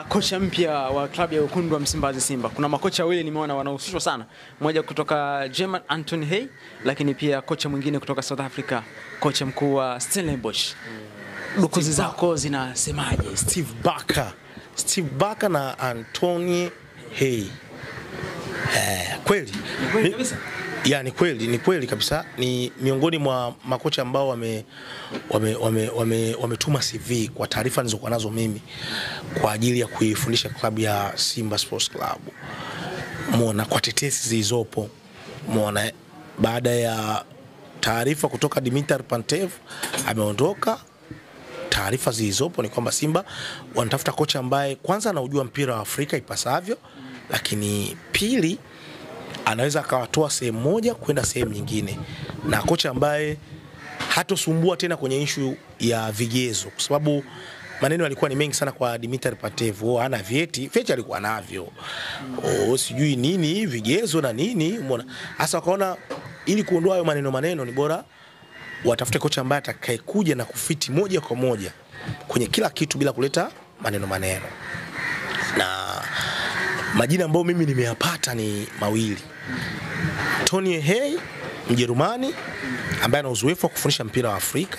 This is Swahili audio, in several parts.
Kocha mpya wa klabu ya Wekundu wa Msimbazi Simba. Kuna makocha wawili nimeona wanahusishwa sana. Mmoja kutoka German Anton Hey, lakini pia kocha mwingine kutoka South Africa, kocha mkuu wa Stellenbosch. Dukuzi zako zinasemaje? Steve Barker na Anton Hey. Kweli. Ni kweli kabisa. Ni miongoni mwa makocha ambao wametuma CV kwa taarifa nilizokuwa nazo mimi kwa ajili ya kuifundisha klabu ya Simba Sports Club. Muona kwa tetesi zilizopo. Muona baada ya taarifa kutoka Dimitar Pantev ameondoka, taarifa zilizopo ni kwamba Simba wanatafuta kocha ambaye kwanza anaujua mpira wa Afrika ipasavyo, lakini pili anaweza akawatoa sehemu moja kwenda sehemu nyingine, na kocha ambaye hatosumbua tena kwenye issue ya vigezo, kwa sababu maneno yalikuwa ni mengi sana kwa Dimitar Pantev. Hana vyeti alikuwa navyo, sijui nini vigezo na nini. Umeona, hasa wakaona ili kuondoa hayo maneno ni bora watafute kocha ambaye atakayekuja na kufiti moja kwa moja kwenye kila kitu bila kuleta maneno. Na majina ambayo mimi nimeyapata ni mawili. Tony Hey, Mjerumani ambaye ana uzoefu wa kufundisha mpira wa Afrika.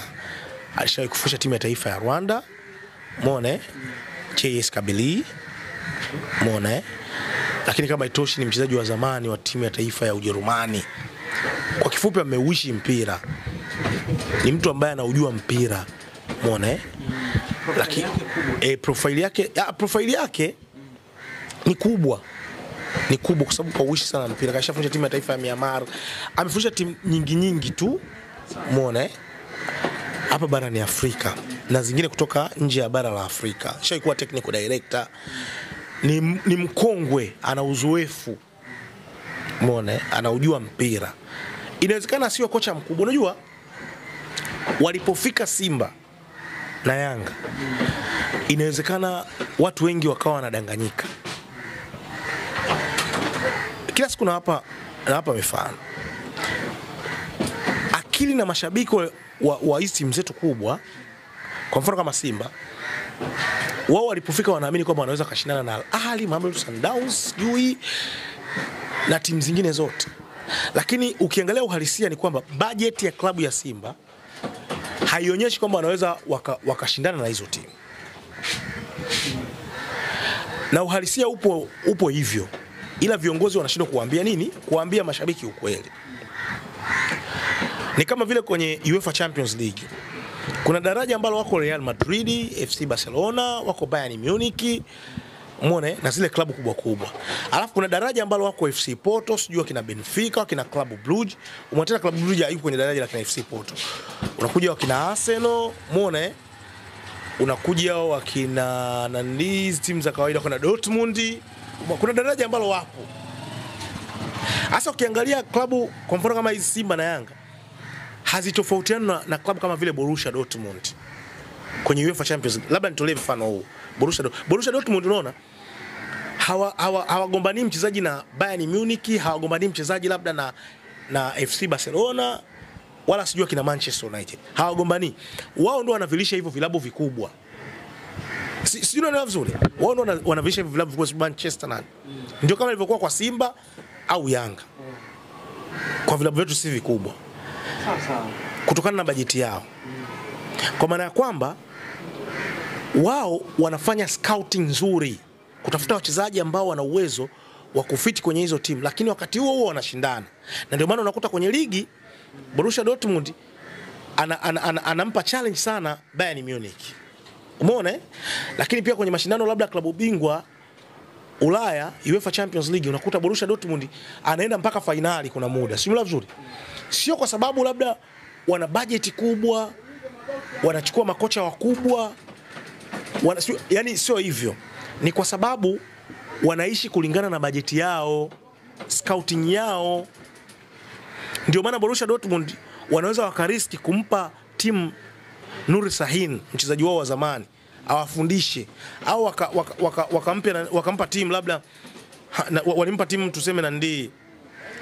Alishawahi kufundisha timu ya taifa ya Rwanda. Umeona? JS Kabylie. Umeona? Lakini kama itoshi ni mchezaji wa zamani wa timu ya taifa ya Ujerumani. Kwa kifupi ameuishi mpira. Ni mtu ambaye anaujua mpira. Umeona? Lakini profile yake ni kubwa kwa sababu kauishi sana mpira. Kashafundisha timu ya taifa ya Myanmar, amefundisha timu nyingi tu. Umeona hapa barani Afrika na zingine kutoka nje ya bara la Afrika. Shaikuwa technical director. Ni mkongwe, ana uzoefu. Umeona, anaujua mpira. Inawezekana sio kocha mkubwa. Unajua walipofika Simba na Yanga, inawezekana watu wengi wakawa wanadanganyika. Kila siku na hapa mifano. Akili na mashabiki wa hizi timu zetu kubwa, kwa mfano kama Simba, wao walipofika wanaamini kwamba wanaweza kashindana na Al Ahly, Mamelodi Sundowns, Yui na timu zingine zote. Lakini ukiangalia uhalisia ni kwamba budget ya klabu ya Simba haionyeshi kwamba wanaweza wakashindana na hizo timu. Na uhalisia upo hivyo. Ila viongozi wanashindwa kuambia nini? Kuambia mashabiki ukweli. Ni kama vile kwenye UEFA Champions League. Kuna daraja ambalo wako Real Madrid, FC Barcelona, wako Bayern Munich, umeona, na zile klabu kubwa. Alafu kuna daraja ambalo wako FC Porto, sijui kina Benfica, kina Club Brugge. Umeona Club Brugge hayupo kwenye daraja la kina FC Porto. Unakuja wakina Arsenal, umeona, unakuja wakina Nandiz, timu za kawaida, kuna Dortmund. Kuna daraja ambalo wapo. Hasa ukiangalia klabu kwa mfano kama hizi Simba na Yanga hazitofautiana na klabu kama vile Borussia Dortmund kwenye UEFA Champions League. Labda nitolee mfano huu. Borussia Dortmund unaona hawagombani mchezaji na Bayern Munich, hawagombani mchezaji labda na FC Barcelona wala sijua kina Manchester United. Hawagombani. Wao ndio wanavilisha hivyo vilabu vikubwa. Sio ndio vizuri. Wao ndio wanavilisha hivyo vilabu vikubwa, Manchester na. Ndio kama ilivyokuwa kwa Simba au Yanga. Kwa vilabu vyetu si vikubwa. Sawa. Kutokana na bajeti yao. Kwa maana ya kwamba wao wanafanya scouting nzuri, kutafuta wachezaji ambao wana uwezo wa kufiti kwenye hizo timu, lakini wakati huo wanashindana. Na ndio maana unakuta kwenye ligi Borussia Dortmund anampa challenge sana Bayern Munich. Umeona? Lakini pia kwenye mashindano labda klabu bingwa Ulaya, UEFA Champions League, unakuta Borussia Dortmund anaenda mpaka finali kuna muda. Sio vizuri. Sio kwa sababu labda wana budget kubwa, wanachukua makocha wakubwa, yani sio hivyo. Ni kwa sababu wanaishi kulingana na bajeti yao, scouting yao. Ndio maana Borussia Dortmund wanaweza wakariski kumpa timu Nuri Sahin, mchezaji wao wa zamani, awafundishe, au wakampa timu labda walimpa timu tuseme na ndi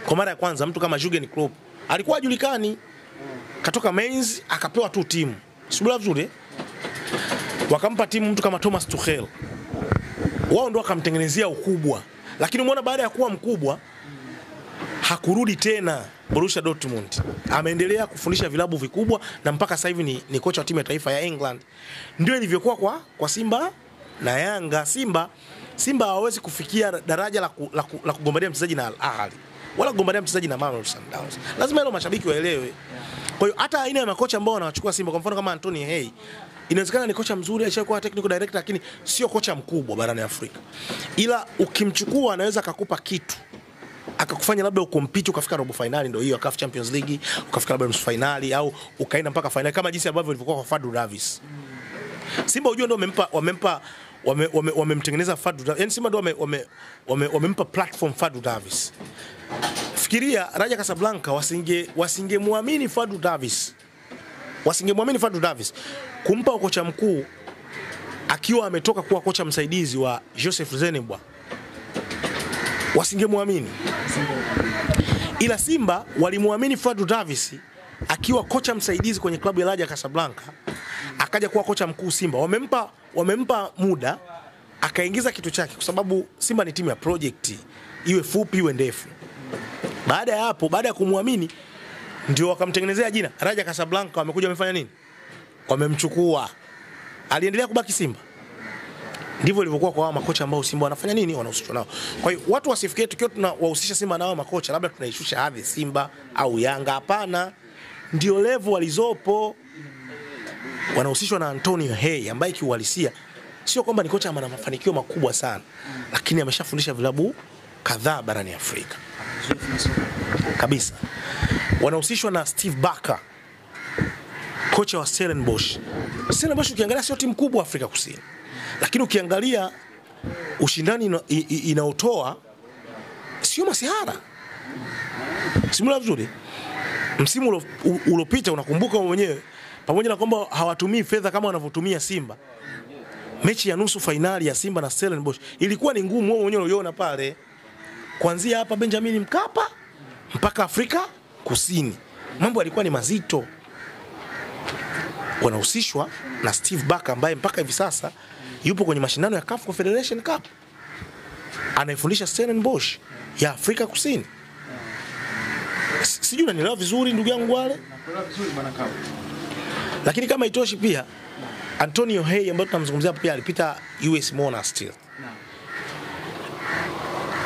kwa mara ya kwanza mtu kama Jurgen Klopp alikuwa hajulikani, katoka Mainz akapewa tu timu. Sibula vizuri. Wakampa timu mtu kama Thomas Tuchel. wao ndio wakamtengenezea ukubwa, lakini umeona baada ya kuwa mkubwa hakurudi tena Borussia Dortmund. Ameendelea kufundisha vilabu vikubwa na mpaka sasa hivi ni kocha wa timu ya taifa ya England. Ndio ilivyokuwa kwa Simba na Yanga. Simba hawezi kufikia daraja la kugombania mchezaji na Al Ahly wala kugombania mchezaji na Mamelodi Sundowns. Lazima hilo mashabiki waelewe. Kwa hiyo hata aina ya makocha ambao wanawachukua Simba, kwa mfano kama Anthony Hey, inawezekana ni kocha mzuri, alishakuwa technical director, lakini sio kocha mkubwa barani Afrika. Ila ukimchukua anaweza akakupa kitu, akakufanya labda ukompiti ukafika robo finali, ndio hiyo CAF Champions League, ukafika labda nusu finali au ukaenda mpaka finali, kama jinsi ambavyo ilivyokuwa kwa Fadlu Davis. Simba unajua ndio wamemtengeneza Fadlu Davis. Yaani Simba ndio wamempa platform Fadlu Davis. Fikiria Raja Casablanca wasingemwamini Fadlu Davis. Wasingemwamini Fadlu Davis kumpa kocha mkuu akiwa ametoka kuwa kocha msaidizi wa Joseph Zenebwa. Wasingemwamini. Ila Simba walimwamini Fadlu Davis akiwa kocha msaidizi kwenye klabu ya Raja Casablanca, akaja kuwa kocha mkuu Simba. Wamempa muda akaingiza kitu chake, kwa sababu Simba ni timu ya project, iwe fupi iwe ndefu. Baada ya hapo, baada ya kumwamini, ndio wakamtengenezea jina Raja Casablanca. Wamekuja wamefanya nini? Wamemchukua. Aliendelea kubaki Simba. Ndivyo ilivyokuwa kwa makocha ambao Simba wanafanya nini? Wanahusishwa nao. Kwa hiyo watu wasifikie tukiwa tunawahusisha Simba nao makocha labda tunaishusha hadhi Simba au Yanga. Hapana. Ndio level walizopo. Wanahusishwa na Antonio Hey ambaye kiuhalisia sio kwamba ni kocha ana mafanikio makubwa sana, lakini ameshafundisha vilabu kadhaa barani Afrika. Kabisa. Wanahusishwa na Steve Barker, kocha wa Stellenbosch. Stellenbosch ukiangalia sio timu kubwa Afrika Kusini, lakini ukiangalia ushindani inaotoa sio masihara. Simula vizuri. Msimu uliopita unakumbuka mwenyewe, pamoja na kwamba hawatumii fedha kama wanavyotumia Simba, mechi ya nusu finali ya Simba na Stellenbosch ilikuwa ni ngumu. Wao wenyewe uliona pale, kuanzia hapa Benjamin Mkapa mpaka Afrika Kusini, mambo yalikuwa ni mazito. Wanahusishwa na Steve Barker ambaye mpaka hivi sasa yupo kwenye mashindano ya CAF Confederation Cup, anaifundisha Stellenbosch ya Afrika Kusini. Sijui unanielewa vizuri ndugu yangu wale? Nakuelewa vizuri bwana Kabu. Lakini kama itoshi pia Antonio Hey ambaye tunamzungumzia pia alipita US Monastir. Naam.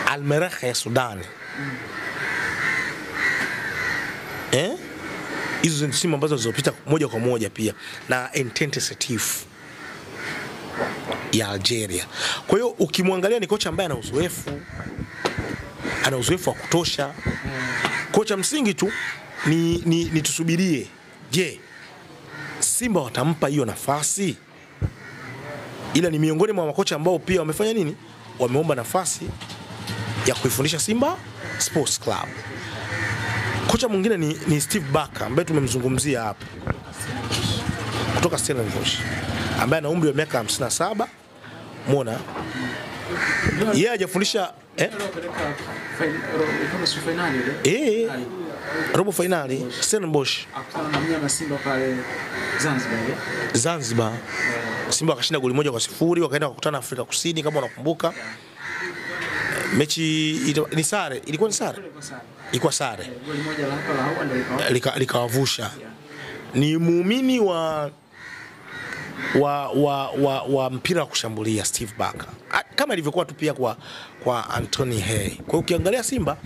Al Merreikh ya Sudan. Hizo ni timu ambazo zilizopita moja kwa moja pia, na Entente Setif ya Algeria. Kwa hiyo ukimwangalia ni kocha ambaye ana uzoefu wa kutosha. Kocha msingi tu ni tusubirie. Je, Simba watampa hiyo nafasi? Ila ni miongoni mwa makocha ambao pia wamefanya nini? Wameomba nafasi ya kuifundisha Simba Sports Club. Kocha mwingine ni Steve Barker ambaye tumemzungumzia hapa, kutoka Stellenbosch, ambaye ana umri wa miaka 57. Muona yeye hajafundisha robo finali Stellenbosch akutana na Simba pale Zanzibar. Simba wakashinda goli 1-0, wakaenda kukutana Afrika Kusini kama unakumbuka. Mechi ni sare, ilikuwa ni sare. Ilikuwa sare. Goli moja la hapa la hawa ndio likawavusha. Ni muumini wa mpira wa kushambulia Steve Barker, kama ilivyokuwa tu pia kwa Anthony Hey. Kwa hiyo ukiangalia Simba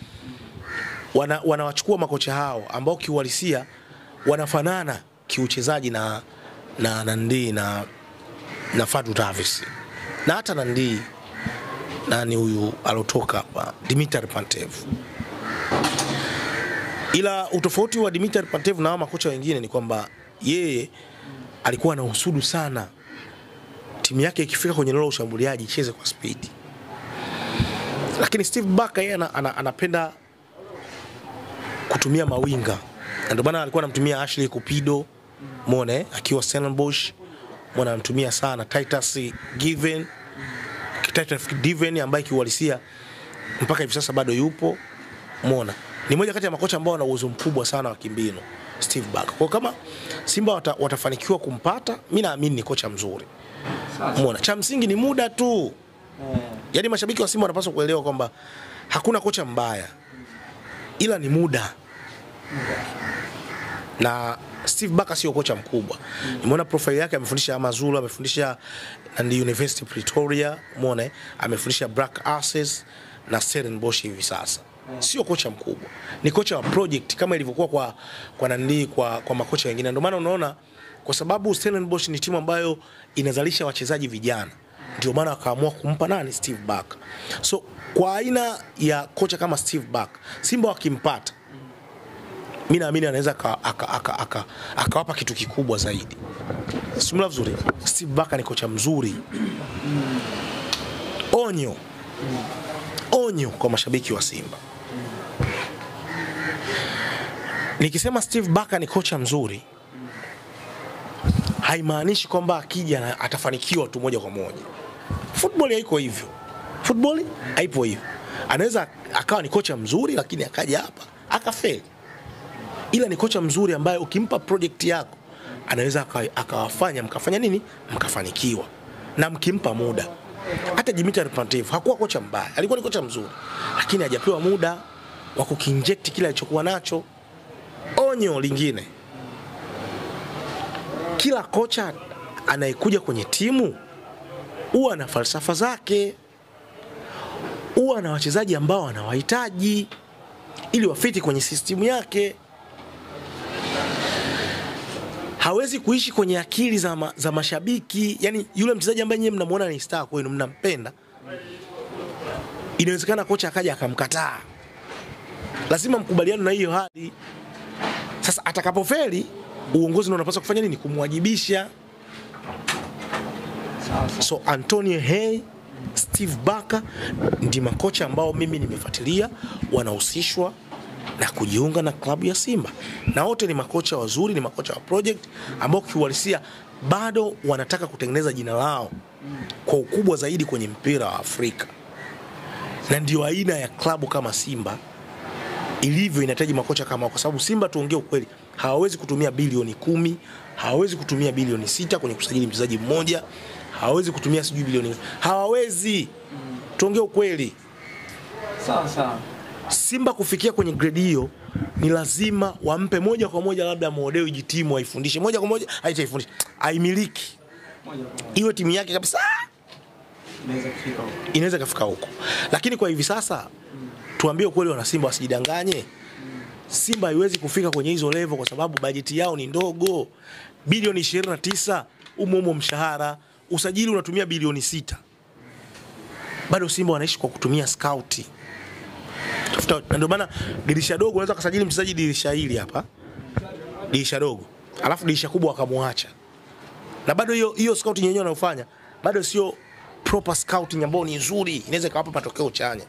wanawachukua makocha hao ambao kiuhalisia wanafanana kiuchezaji na Fadlu Davis, na hata Nandi nani huyu alotoka hapa, Dimitar Pantev. Ila utofauti wa Dimitar Pantev na makocha wengine ni kwamba yeye alikuwa anahusudu sana timu yake ikifika kwenye eneo la ushambuliaji icheze kwa speed. Lakini Steve Barker yeye anapenda kutumia mawinga. Ndio maana alikuwa anamtumia Ashley Kupido, muone akiwa Stellenbosch, muone anamtumia sana Titus Given ambaye kiuhalisia mpaka hivi sasa bado yupo. Muone ni moja kati ya makocha ambao wana uwezo mkubwa sana wa kimbinu, Steve Barker. Kwa kama Simba watafanikiwa kumpata, mimi naamini ni kocha mzuri. Muone cha msingi ni muda tu. Yaani mashabiki wa Simba wanapaswa kuelewa kwamba hakuna kocha mbaya, ila ni muda. Na Steve Barker sio kocha mkubwa. Nimeona profile yake, amefundisha Amazulu, amefundisha University Pretoria, umeona, amefundisha Black Aces na Stellenbosch hivi sasa. Sio kocha mkubwa. Ni kocha wa project kama ilivyokuwa kwa makocha wengine. Ndio maana unaona, kwa sababu Stellenbosch ni timu ambayo inazalisha wachezaji vijana, ndio maana akaamua kumpa nani, Steve Barker. So kwa aina ya kocha kama Steve Barker, Simba wakimpata, mimi naamini anaweza akawapa kitu kikubwa zaidi. Simula vizuri. Steve Barker ni kocha mzuri. Onyo kwa mashabiki wa Simba. Nikisema Steve Barker ni kocha mzuri, haimaanishi kwamba akija atafanikiwa tu moja kwa moja. Football haiko hivyo. Football haipo hivyo. Anaweza akawa ni kocha mzuri lakini akaja hapa akafeli. Ila ni kocha mzuri ambaye ukimpa project yako anaweza akawafanya mkafanya nini? Mkafanikiwa. Na mkimpa muda. Hata Dimitar Pantev hakuwa kocha mbaya, alikuwa ni kocha mzuri, lakini hajapewa muda wa kukinject kile alichokuwa nacho. Onyo lingine, kila kocha anayekuja kwenye timu huwa na falsafa zake, huwa na wachezaji ambao anawahitaji ili wafiti kwenye system yake. Hawezi kuishi kwenye akili za mashabiki. Yani yule mchezaji ambaye nyinyi mnamuona ni star kwenu, mnampenda, inawezekana kocha akaja akamkataa. Lazima mkubaliane na hiyo hali. Sasa atakapofeli, uongozi ndio unapaswa kufanya nini? Kumwajibisha. So Antonio Hey, Steve Barker ndi makocha ambao mimi nimefuatilia wanahusishwa na kujiunga na klabu ya Simba. Na wote ni makocha wazuri, ni makocha wa project ambao kiuhalisia bado wanataka kutengeneza jina lao kwa ukubwa zaidi kwenye mpira wa Afrika. Na ndio aina ya klabu kama Simba ilivyo inahitaji makocha kama, kwa sababu Simba, tuongee ukweli, hawawezi kutumia bilioni 10, hawawezi kutumia bilioni 6 kwenye kusajili mchezaji mmoja, hawawezi kutumia sijui bilioni, hawawezi. Tuongee ukweli. Sawa. Simba kufikia kwenye grade hiyo ni lazima wampe moja kwa moja labda Modeo jitimu aifundishe moja kwa moja, haitaifundisha, aimiliki moja kwa moja, iwe timu yake kabisa, inaweza kufika huko. Lakini kwa hivi sasa tuambie ukweli, wana Simba wasijidanganye. Simba haiwezi kufika kwenye hizo level kwa sababu bajeti yao ni ndogo. Bilioni 29 umo mshahara, usajili unatumia bilioni 6. Bado Simba wanaishi kwa kutumia scout. Ndio maana dirisha dogo unaweza kusajili mchezaji dirisha hili hapa, dirisha dogo, alafu dirisha kubwa akamwacha. Na bado hiyo scouting yenyewe wanayofanya bado sio proper scouting ambayo ni nzuri, inaweza kawapa matokeo chanya.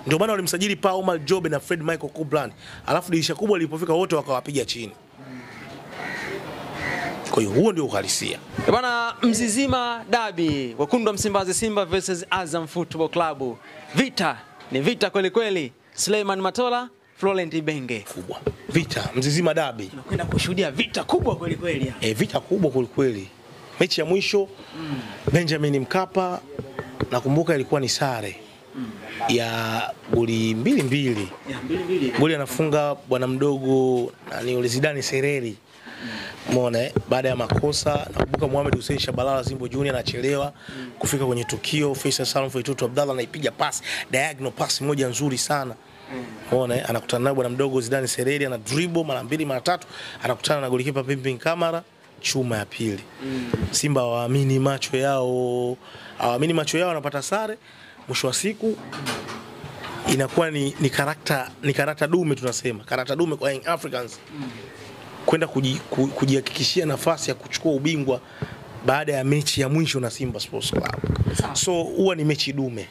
Ndio maana walimsajili Pa Omar Jobe na Fred Michael Copeland, alafu dirisha kubwa lilipofika wote wakawapiga chini. Kwa hiyo huo ndio uhalisia. Bwana, Mzizima Derby, wekundu wa Msimbazi Simba versus Azam Football Club. Vita ni vita kweli kweli. Suleiman Matola, Florent Ibenge. Kubwa. Vita, Mzizima Derby. Tunakwenda kushuhudia vita kubwa kweli kweli. Vita kubwa kweli kweli. Mechi ya mwisho Benjamin Mkapa, nakumbuka ilikuwa ni sare ya goli 2-2. Goli anafunga bwana mdogo yule Zidane Sereri. Umeona, baada ya makosa. Nakumbuka Mohamed Hussein Shabalala Zimbo Junior anachelewa kufika kwenye tukio. Faisal Salum Faitutu Abdallah anaipiga pass, diagonal pass moja nzuri sana. Umeona, anakutana na bwana mdogo Zidane Sereri, ana dribble mara 2 mara 3, anakutana na golikipa Pimpin Kamara, chuma ya pili. Simba hawaamini macho yao, wanapata sare. Mwisho wa siku inakuwa ni karakta dume, tunasema karakta dume kwa Young Africans kwenda kujihakikishia nafasi ya kuchukua ubingwa baada ya mechi ya mwisho na Simba Sports Club. So huwa ni mechi dume.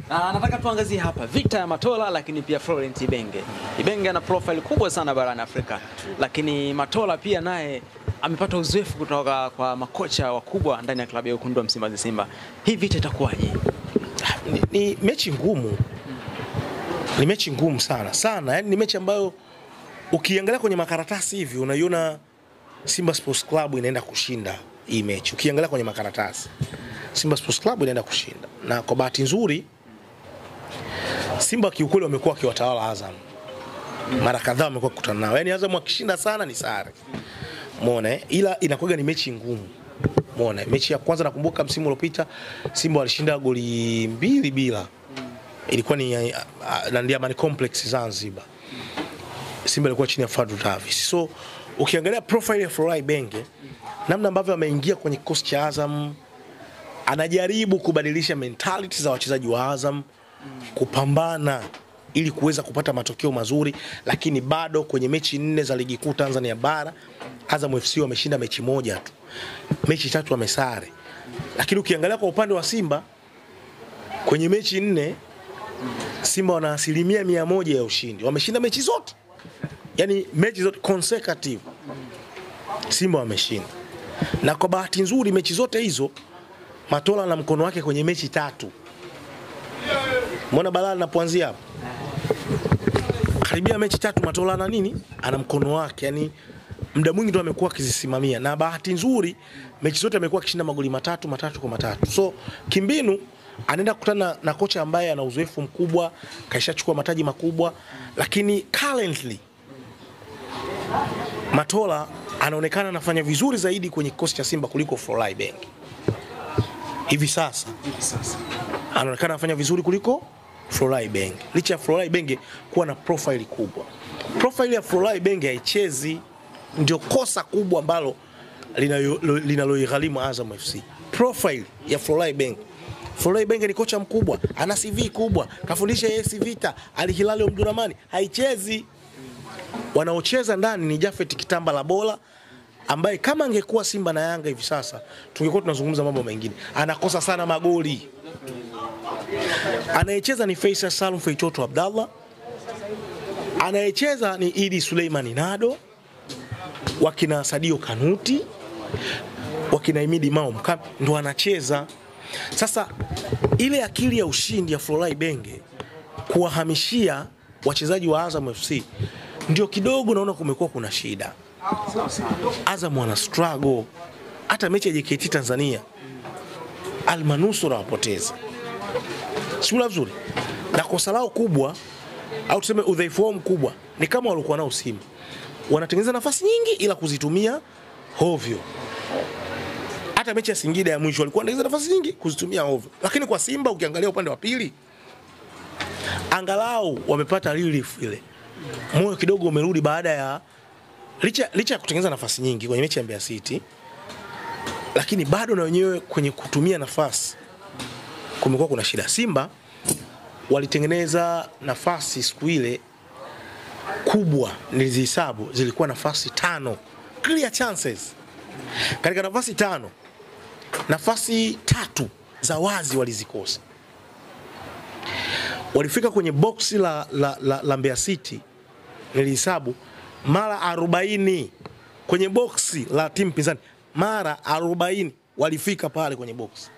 Nataka tuangazie hapa vita ya Matola lakini pia Florent Ibenge. Ibenge ana profile kubwa sana barani Afrika, lakini Matola pia naye amepata uzoefu kutoka kwa makocha wakubwa ndani ya klabu ya wekundu wa Msimbazi Simba. Hii vita itakuwaje? Ni mechi ngumu. Ni mechi ngumu sana. Yaani ni mechi ambayo ukiangalia kwenye makaratasi hivi unaiona Simba Sports Club inaenda kushinda hii mechi. Ukiangalia kwenye makaratasi Simba Sports Club inaenda kushinda. na kwa bahati nzuri Simba kiukweli wamekuwa kiwatawala Azam. Mara kadhaa wamekuwa kukutana nao. Yaani Azam akishinda sana ni sare. Umeona ila inakuwa ni mechi ngumu. Umeona mechi ya kwanza nakumbuka msimu uliopita Simba walishinda goli 2-0. Ilikuwa ni Nandiamani Complex Zanzibar. Simba ilikuwa chini ya Fadlu Davis. So ukiangalia profile ya Florai Benge, namna ambavyo ameingia kwenye kikosi cha Azam, anajaribu kubadilisha mentality za wachezaji wa Azam, kupambana ili kuweza kupata matokeo mazuri, lakini bado kwenye mechi 4 za ligi kuu Tanzania bara Azam FC wameshinda mechi moja tu. Mechi 3 wamesare. Lakini ukiangalia kwa upande wa Simba kwenye mechi 4 Simba wana 100% ya ushindi. Wameshinda mechi zote. Yaani mechi zote consecutive Simba wameshinda. Na kwa bahati nzuri mechi zote hizo Matola na mkono wake kwenye mechi 3. Mbona balaa linapoanzia hapo? Karibia mechi 3 Matola na nini? Ana mkono wake, yani muda mwingi ndo amekuwa akizisimamia, na bahati nzuri mechi zote amekuwa akishinda magoli matatu kwa matatu. So kimbinu anaenda kukutana na kocha ambaye ana uzoefu mkubwa, kaishachukua mataji makubwa, lakini currently Matola anaonekana anafanya vizuri zaidi kwenye kikosi cha Simba kuliko Florai Benge. Hivi sasa anaonekana anafanya vizuri kuliko Florai Benge. Licha ya Florai Benge kuwa na profile kubwa. Profile ya Florai Benge haichezi, ndio kosa kubwa ambalo linaloigharimu Azam FC. Profile ya Florai Benge. Florai Benge ni kocha mkubwa, ana CV kubwa, kafundisha AS Vita, Al Hilal Omdurman, haichezi. Wanaocheza ndani ni Jafet Kitamba la Bola, ambaye kama angekuwa Simba na Yanga hivi sasa tungekuwa tunazungumza mambo mengine. Anakosa sana magoli. Anayecheza ni Faisal Salum Feitoto Abdallah. Anayecheza ni Idi Suleiman Nado, wakina Sadio Kanuti, wakina Imidi Mao Mkapa ndo anacheza. Sasa ile akili ya ushindi ya Florai Benge kuwahamishia wachezaji wa Azam FC ndio kidogo naona kumekuwa kuna shida. Azam wana struggle. Hata mechi ya JKT Tanzania Almanusura wapoteza. Sio vizuri. Na kosa lao kubwa au tuseme udhaifu wao mkubwa ni kama walikuwa nao Simba. Wanatengeneza nafasi nyingi ila kuzitumia hovyo. Hata mechi ya Singida ya mwisho walikuwa wanatengeneza nafasi nyingi kuzitumia hovyo. Lakini kwa Simba ukiangalia upande wa pili angalau wamepata relief ile. Moyo kidogo umerudi baada ya licha ya kutengeneza nafasi nyingi kwenye mechi ya Mbeya City, lakini bado na wenyewe kwenye kutumia nafasi kumekuwa kuna shida. Simba walitengeneza nafasi siku ile kubwa, nilizihesabu zilikuwa nafasi 5 clear chances. Katika nafasi 5 nafasi 3 za wazi walizikosa. Walifika kwenye boxi la Mbeya City, nilihesabu mara 40 kwenye boxi la timu pinzani, mara 40 walifika pale kwenye boxi.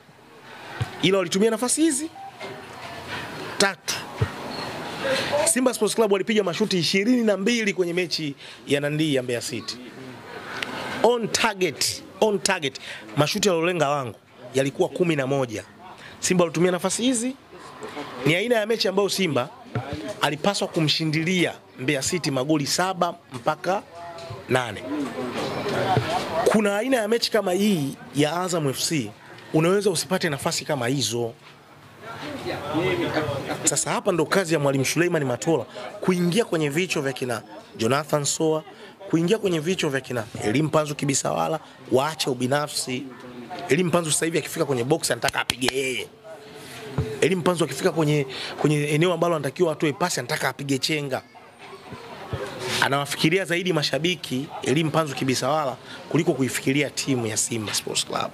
Ila walitumia nafasi hizi 3. Simba Sports Club walipiga mashuti 22 kwenye mechi ya Nandi ya Mbeya City. On target. Mashuti yalolenga lango yalikuwa 11. Simba walitumia nafasi hizi. Ni aina ya mechi ambayo Simba alipaswa kumshindilia Mbeya City magoli 7 mpaka 8. Kuna aina ya mechi kama hii ya Azam FC unaweza usipate nafasi kama hizo. Sasa hapa ndo kazi ya Mwalimu Suleiman Matola kuingia kwenye vichwa vya kina Jonathan Soa, kuingia kwenye vichwa vya kina Elim Panzu Kibisawala, waache ubinafsi. Elim Panzu sasa hivi akifika kwenye box anataka apige yeye. Elim Panzu akifika kwenye eneo ambalo anatakiwa atoe pasi anataka apige chenga. Anawafikiria zaidi mashabiki Elim Panzu Kibisawala kuliko kuifikiria timu ya Simba Sports Club.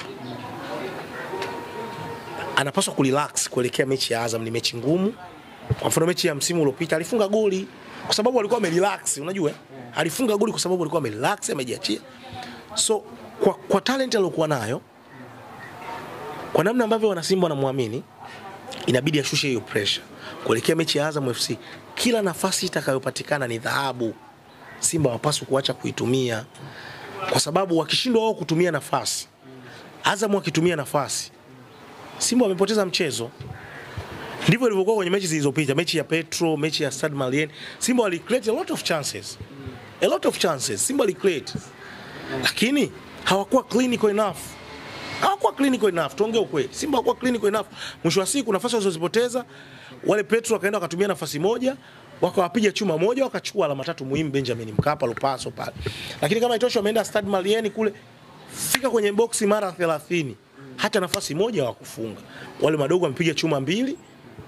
Anapaswa kurelax kuelekea mechi ya Azam, ni mechi ngumu. Kwa mfano mechi ya msimu uliopita alifunga goli kwa sababu alikuwa amerelax, unajua? Alifunga goli kwa sababu alikuwa amerelax, amejiachia. So kwa talent aliyokuwa nayo, kwa namna ambavyo wana Simba wanamwamini, inabidi ashushe hiyo pressure kuelekea mechi ya Azam FC. Kila nafasi itakayopatikana ni dhahabu. Simba hawapaswi kuacha kuitumia, kwa sababu wakishindwa wao kutumia nafasi, Azam wakitumia nafasi, Simba wamepoteza mchezo. Ndivyo ilivyokuwa kwenye mechi zilizopita, mechi ya Petro, mechi ya Stade Malien. Simba wali create a lot of chances. A lot of chances Simba wali create. Lakini hawakuwa clinical enough. Hawakuwa clinical enough, tuongee ukweli. Simba hawakuwa clinical enough. Mwisho wa siku nafasi walizozipoteza, wale Petro wakaenda wakatumia nafasi moja, wakawapiga chuma moja, wakachukua alama 3 muhimu Benjamin Mkapa, Lupaso pale. Lakini kama itosha wameenda Stade Malien kule, fika kwenye boxi mara 30. Hata nafasi moja hawakufunga. Wale madogo wamepiga chuma 2,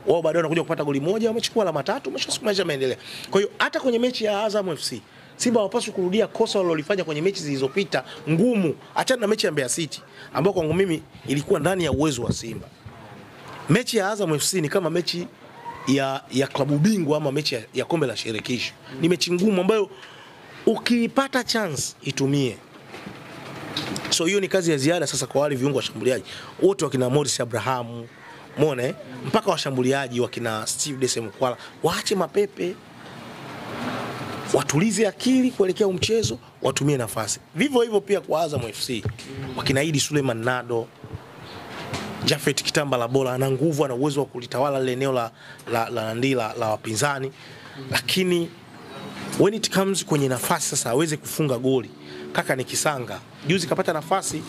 wao baadaye wanakuja kupata goli moja, wamechukua alama 3, maisha yameendelea. Kwa hiyo hata kwenye mechi ya Azam FC, Simba hawapaswi kurudia kosa walilofanya kwenye mechi zilizopita ngumu. Achana na mechi ya Mbeya City ambayo kwangu mimi ilikuwa ndani ya uwezo wa Simba. Mechi ya Azam FC ni kama mechi ya klabu bingwa ama mechi ya kombe la shirikisho. Ni mechi ngumu ambayo ukipata chance itumie. So hiyo ni kazi ya ziada sasa kwa wale viungo washambuliaji wote, wakina Morris Abraham, umeona mpaka washambuliaji wakina Steve Desemkwala, waache mapepe, watulize akili kuelekea mchezo, watumie nafasi. Vivyo hivyo pia kwa Azam FC, wakina Idi Suleiman Nado, Jafet Kitamba la bola, ana nguvu, ana uwezo wa kulitawala lile eneo la wapinzani. Lakini when it comes kwenye nafasi sasa aweze kufunga goli, kaka ni Kisanga. Juzi kapata nafasi,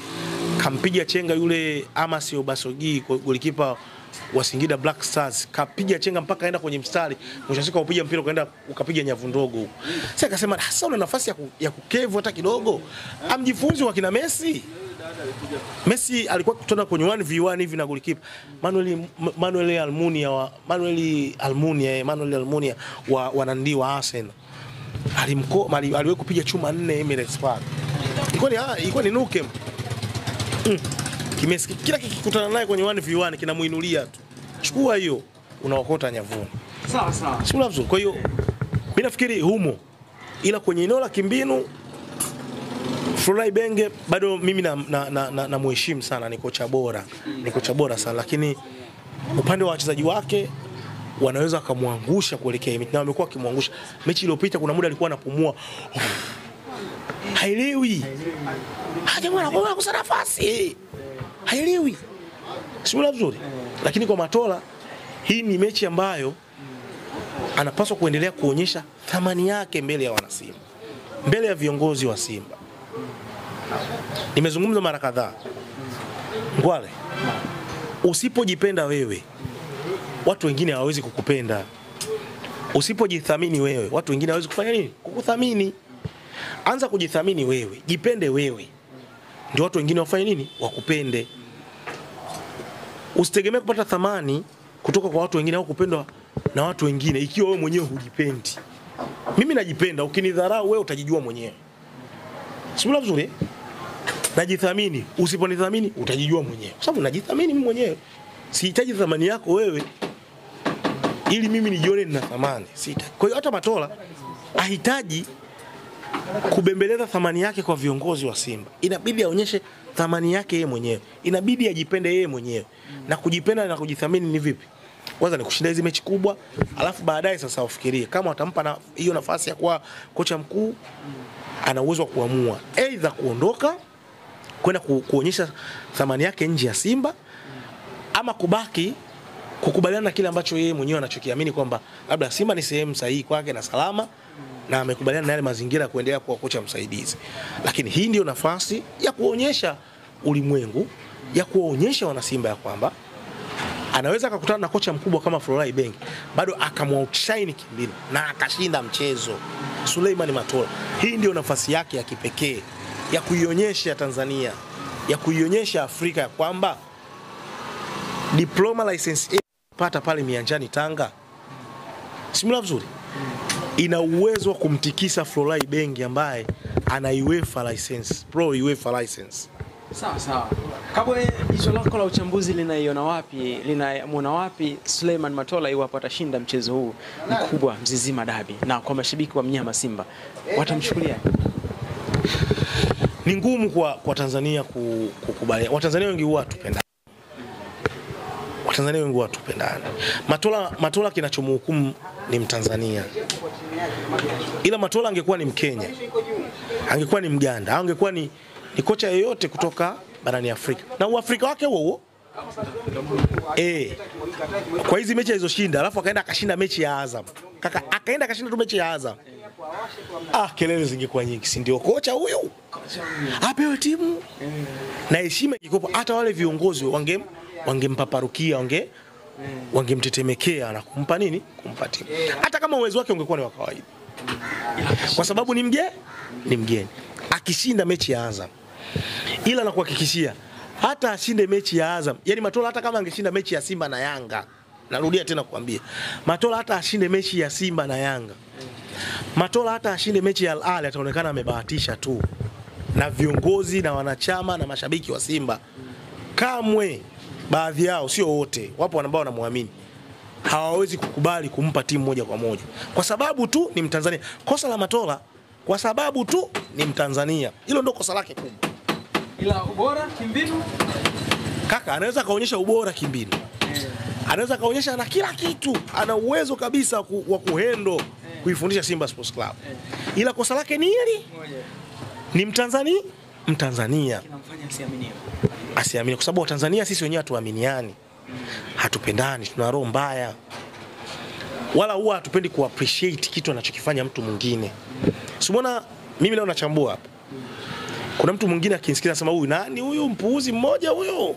kampiga chenga yule Amasio Basogi, golikipa wa Singida Black Stars, kapiga chenga mpaka aenda kwenye mstari, mwisho siku upiga mpira ukaenda ukapiga nyavu ndogo huko. Sasa akasema sasa una nafasi ya kukevu hata kidogo, amjifunze wa kina Messi. Messi alikuwa kutana kwenye 1v1 hivi na golikipa Manuel Almunia wa Nandi wa Arsenal. Aliweza kupiga chuma 4 Emirates Park. Ilikuwa ni nukem. Kimesi kila kikikutana naye kwenye 1v1 kinamuinulia tu. Chukua hiyo unaokota nyavuni. Sawa sawa. Sio lazima. Kwa hiyo mimi nafikiri humo, ila kwenye eneo la kimbinu Florent Ibenge bado mimi na muheshimu sana, ni kocha bora sana, lakini upande wa wachezaji wake wanaweza kumwangusha kuelekea mechi, na wamekuwa kimwangusha. Mechi iliyopita kuna muda alikuwa anapumua, haelewi hajaona kwa kusa nafasi, haelewi, sio vizuri. Lakini kwa Matola, hii ni mechi ambayo anapaswa kuendelea kuonyesha thamani yake mbele ya wanasimba, mbele ya viongozi wa Simba. Nimezungumza mara kadhaa, Ngwale, usipojipenda wewe, watu wengine hawawezi kukupenda. Usipojithamini wewe, watu wengine hawawezi kufanya nini? Kukuthamini. Anza kujithamini wewe, jipende wewe, ndio watu wengine wafanye nini? Wakupende. Usitegemee kupata thamani kutoka kwa watu wengine au kupendwa na watu wengine ikiwa wewe mwenyewe hujipendi. Mimi najipenda, ukinidharau wewe utajijua mwenyewe. Sio vizuri? Najithamini, usiponithamini utajijua mwenyewe. Kwa sababu najithamini mimi mwenyewe. Sihitaji thamani yako wewe ili mimi nijione nina thamani. Sihitaji. Kwa hiyo hata Matola ahitaji kubembeleza thamani yake kwa viongozi wa Simba. Inabidi aonyeshe thamani yake yeye mwenyewe. Inabidi ajipende yeye mwenyewe. Na kujipenda na kujithamini ni vipi? Kwanza ni kushinda hizo mechi kubwa, alafu baadaye sasa ufikirie kama watampa hiyo nafasi ya kuwa kocha mkuu, ana uwezo wa kuamua aidha kuondoka kwenda kuonyesha thamani yake nje ya Simba, ama kubaki kukubaliana na kile ambacho yeye mwenyewe anachokiamini kwamba labda Simba ni sehemu sahihi kwake na salama, na amekubaliana na yale mazingira kuendelea kuwa kocha msaidizi. Lakini hii ndio nafasi ya kuonyesha ulimwengu, ya kuonyesha wana Simba ya kwamba anaweza akakutana na kocha mkubwa kama Florent Ibenge, bado akamwoutshine kimbinu na akashinda mchezo. Suleiman Matola, hii ndio nafasi yake ya kipekee ya kuionyesha Tanzania, ya kuionyesha Afrika ya kwamba diploma license pata pale Mianjani Tanga, simula vizuri, ina uwezo wa kumtikisa Florent Ibenge ambaye ana UEFA license, pro UEFA license. Sawa sawa. Kabwe, jicho lako la uchambuzi linaiona wapi, linamwona wapi Suleiman Matola iwapo atashinda mchezo huu mkubwa Mzizima Dabi, na kwa mashabiki wa mnyama Simba watamchukulia? Ni ngumu kwa Tanzania kukubali. Watanzania wengi huwa tupendana. Watanzania wengi huwa tupendana. Matola kinachomhukumu ni Mtanzania. Ila Matola angekuwa ni Mkenya, angekuwa ni Mganda, angekuwa ni kocha yeyote kutoka barani Afrika, na Uafrika wake huo Kwa hizi mechi alizoshinda, alafu akaenda akashinda mechi ya Azam. Kaka akaenda akashinda tu mechi ya Azam. Kelele zingekuwa nyingi, si ndio kocha huyu? Apewe timu. Na heshima ikikopo, hata wale viongozi wangempaparukia, wangemtetemekea na kumpa nini? Kumpa timu. Hata kama uwezo wake ungekuwa ni wa kawaida. Kwa sababu ni mgeni. Akishinda mechi ya Azam. Ila nakuhakikishia hata ashinde mechi ya Azam. Yaani Matola hata kama angeshinda mechi ya Simba na Yanga. Narudia tena kukwambia. Matola hata ashinde mechi ya Simba na Yanga. Matola hata ashinde mechi ya Al Ahly ataonekana amebahatisha tu. Na viongozi na wanachama na mashabiki wa Simba. Kamwe baadhi yao, sio wote, wapo ambao wanamwamini, hawawezi kukubali kumpa timu moja kwa moja kwa sababu tu ni Mtanzania. Kosa la Matola kwa sababu tu ni Mtanzania. Hilo ndio kosa lake kubwa. Ila ubora kimbinu, kaka anaweza kaonyesha ubora kimbinu. Anaweza kaonyesha na kila kitu, ana uwezo kabisa wa kuhendo kuifundisha Simba Sports Club. Ila kosa lake ni hili. Ni Mtanzania. Kinamfanya asiamini kwa sababu Watanzania sisi wenyewe hatuaminiani. Hatupendani, tuna roho mbaya. Wala huwa hatupendi kuappreciate kitu anachokifanya mtu mwingine. Usimuona mimi leo nachambua hapa. Kuna mtu mwingine akinisikia anasema huyu nani huyu, mpuuzi mmoja huyu.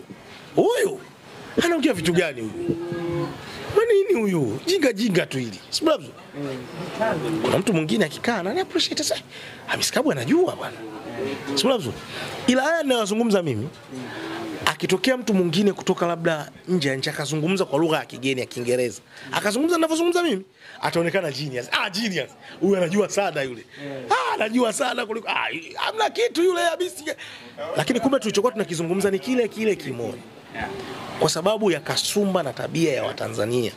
Huyu anaongea vitu gani huyu? Nini huyu? Jinga tu hili. Sababu kuna mtu mwingine akikaa na appreciate sasa. Hamisi anajua bwana. Sababu ila haya ninayozungumza mimi, akitokea mtu mwingine kutoka labda nje ya nchi akazungumza kwa lugha ya kigeni ya Kiingereza, akazungumza ninavyozungumza mimi, ataonekana genius. Genius. Huyu anajua sana yule. Anajua sana kuliko hamna kitu yule Hamisi. Lakini kumbe tulichokuwa tunakizungumza ni kile kimoja. Kwa sababu ya kasumba na tabia ya Watanzania.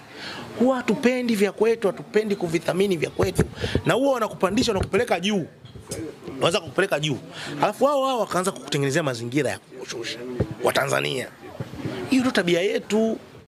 Huwa hatupendi vya kwetu, hatupendi kuvithamini vya kwetu. Na huwa wanakupandisha na kupeleka juu. Wanaweza kukupeleka juu. Alafu wao wakaanza kukutengenezea mazingira ya kukushusha Watanzania. Hiyo ndio tabia yetu.